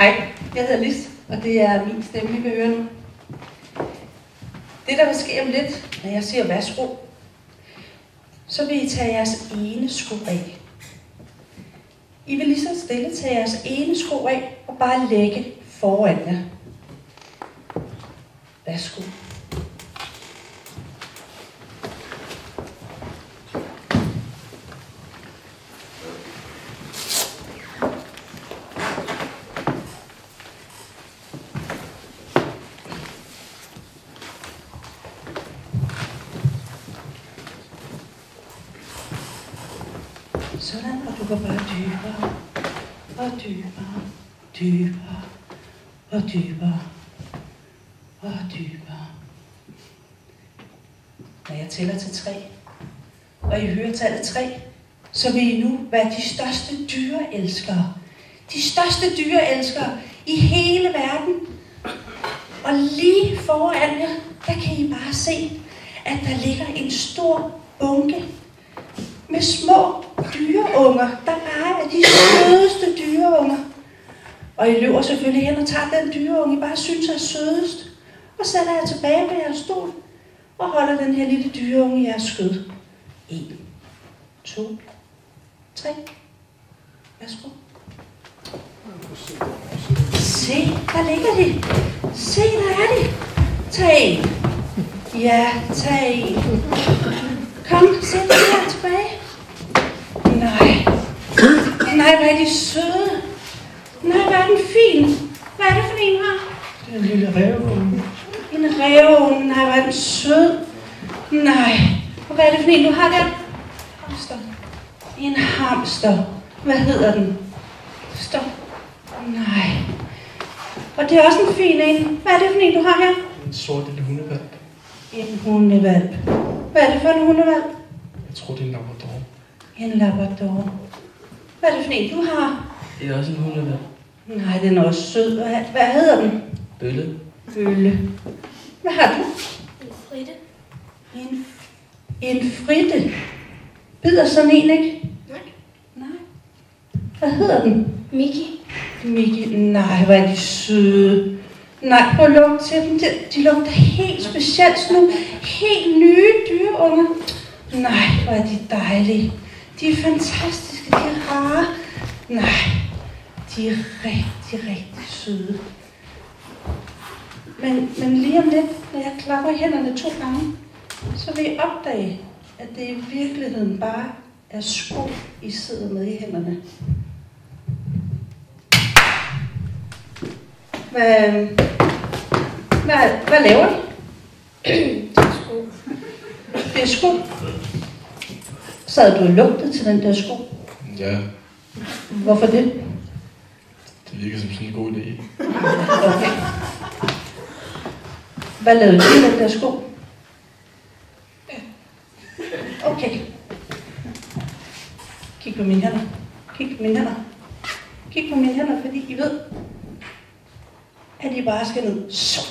Hej, jeg hedder Lis, og det er min stemme, I vil høre nu. Det, der vil ske om lidt, når jeg siger værsgo, så vil I tage jeres ene sko af. I vil lige så stille tage jeres ene sko af og bare lægge foran jer. Værsgo. Sådan, og du går bare dybere og dybere, dybere og dybere og dybere. Når jeg tæller til 3, og I hører tallet 3, så vil I nu være de største dyreelskere. De største dyreelskere i hele verden. Og lige foran jer, der kan I bare se, at der ligger en stor bunke med små dyreunger, der bare er de sødeste dyreunger. Og I løber selvfølgelig hen og tager den dyreunge, I bare synes er sødest. Og sætter jer tilbage på jeres stol og holder den her lille dyreunge i jeres skød. 1, 2, 3. Værsgo. Se, der ligger de. Se, der er de. Tag en. Ja, tag en. Kom, sæt dig her tilbage. Nej, hvor er de søde. Nej, hvor er den fin. Hvad er det for en her? Det er en lille ræveunge. En ræveunge. Nej, hvor er den sød. Nej. Og hvad er det for en, du har der? Hamster. En hamster. Hvad hedder den? Stop. Nej. Og det er også en fin en. Hvad er det for en, du har her? En sort lille hundevalp. En hundevalp. Hvad er det for en hundevalp? Jeg tror, det er en labrador. En labrador. Hvad er det for en, du har? Det er også en hundevalp. Nej, den er også sød. Hvad hedder den? Bølle. Bølle. Hvad har du? En fritte. En fritte. Bider sådan en, ikke? Nej. Hvad hedder den? Mickey. Mickey. Nej, hvor er de søde. Nej, prøv at lugte til dem. De lugter helt specielt. Sådan nogle helt nye dyreunger. Nej, hvor er de dejlige. De er fantastiske. De er rare. Nej, de er rigtig, rigtig søde. Men lige om lidt, når jeg klapper i hænderne 2 gange, så vil I opdage, at det i virkeligheden bare er sko, I sidder med i hænderne. Hvad laver de? Det er sko. Det er sko. Sad du og lugtede til den der sko? Ja, Hvorfor det? det virker som sådan en god idé. Okay. Hvad lavede du i den der sko? Okay. Kig på mine hænder. Kig på mine hænder. Kig på mine hænder, fordi I ved, at I bare skal ned. Så.